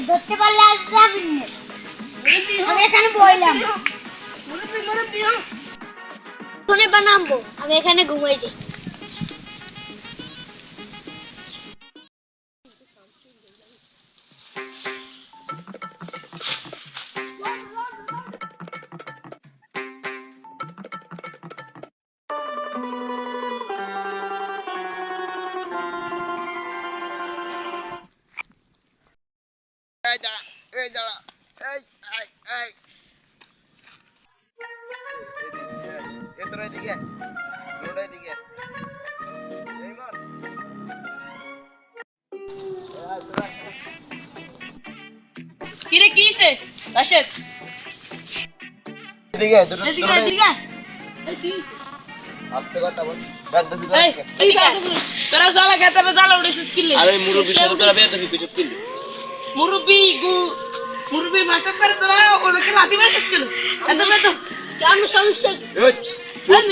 ধরতে পারলে আজ যাবেন না। আমি এখানে বইলাম ফোনে বানাবো, আমি এখানে ঘুমাই যাই। কিরে কিছে রাশেদ এদিকে এদিকে এদিকে আস্তে কথা বল এই এদিকে তোরা জালা খেতে জালা উড়েছিস কিলে আরে মুরব্বির সাথে তোরা বেয়াদবি কিছু কিলি মুরব্বি ভাষা করে তোরা ওকে লাথি মারছিস কিলো এত কেমন সমস্যা এই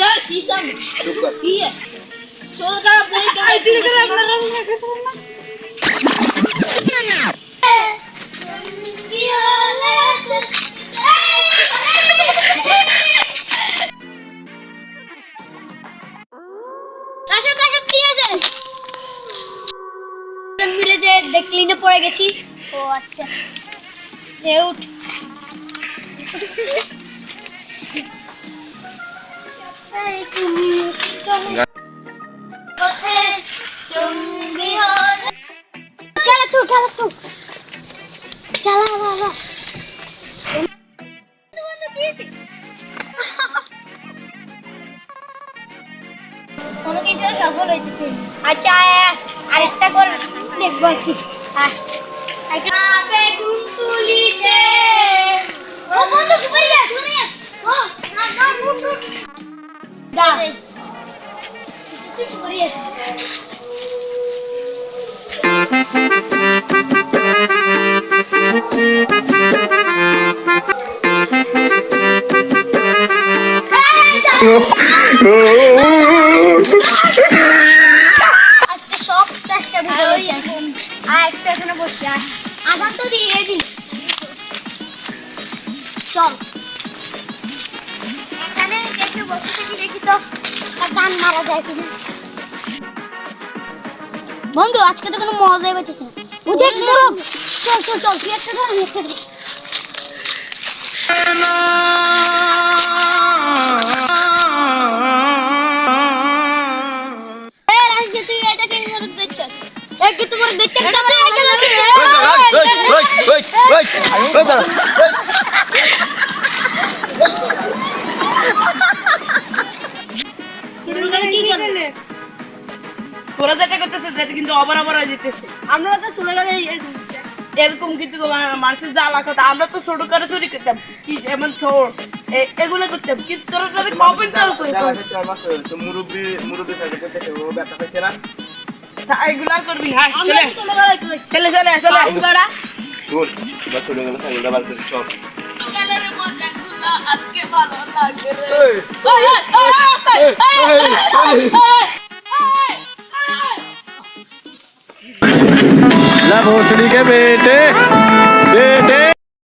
এই কি সামনে চুপ কর কি চলো তারা বই কাই তুই করে আপনারা কি হলে মিলে যে দেখলি না পড়ে গেছি। ও আচ্ছা উঠ কোনো কিছু সফল হইতেছে। আচ্ছা আরেকটা করে দেখবো আর কি। বেগুন তুলিতে ও বন্ধু শুনে যা শুনে ও না না দা কিছু করিস আজকে সব চেষ্টা ভালোই আছে। আর একটু এখানে বসে আধান তো দিয়ে দিন। চল এখানে একটু বসে থাকি, দেখি তো গান মারা যায় কিনা। বন্ধু আজকে তো কোনো মজাই পাইতেছে না। বুঝে কি করো, চল চল চল তুই একটা ধর আমি একটা ধর। তুই এটা কি দেখছ? কি তোমার দেখতে তোরা যেটা করতেছে সেটা কিন্তু আবার হয়ে যেতেছে। আমরা তো চলে গেলে এরকম কিন্তু মানুষের জ্বালা কথা। আমরা তো ছোট করে চুরি করতাম কি এমন ছোট এগুলো করতাম, কিন্তু তোরা তাদের কপেন চালু করে এগুলো আর করবি। হ্যাঁ চলে চলে চলে চলে শোন বা চলে গেল সাইকেলটা বার করে সব কালারে মজা গুলো আজকে ভালো লাগে রে। ला भोसड़ी के बेटे बेटे